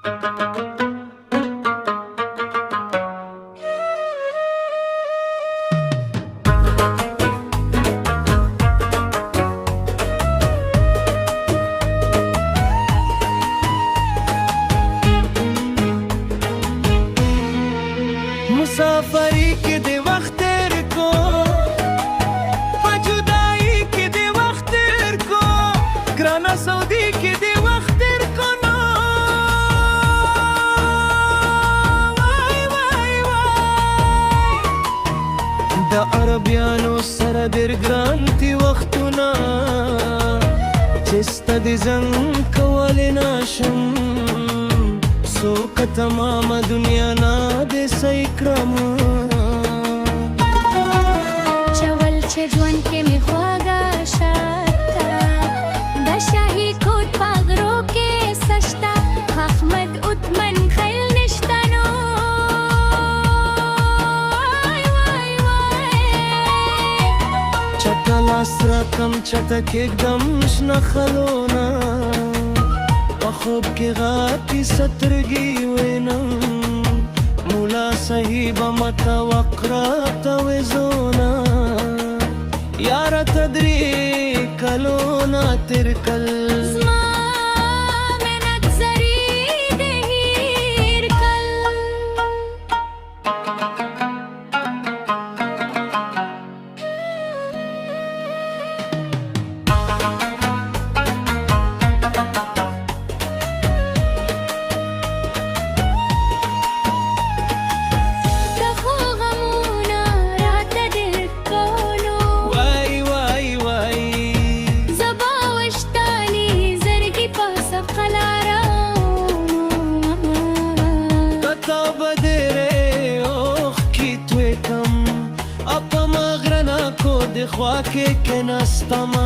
मुसाफरी के दे वक्त तेरे को, जुदाई के दे वक्त तेरे को, ग्राना सऊदी के दे वक्त तेरे को ना। वाई वाई वाई द अरबियानो सर देर ग्रांति वक्तुना, चिस्ता दे जंग कवाले नाशम, सोका तमाम दुनिया ना दे सैक्रम। چول چه جوان که میخواگا شتا دشاهی کود پاگرو که سشتا احمد اتمن خیل نشتنو. وای وای وای چتا لاس را کم چتا که گمش نخلونا، خوب के गाती सत्रगी वेनम मुला सही बमता वक्रा तवेजोना यार तदरी कलोना तिरकल زمانت زری دهیر کل. خوا के नस्तमा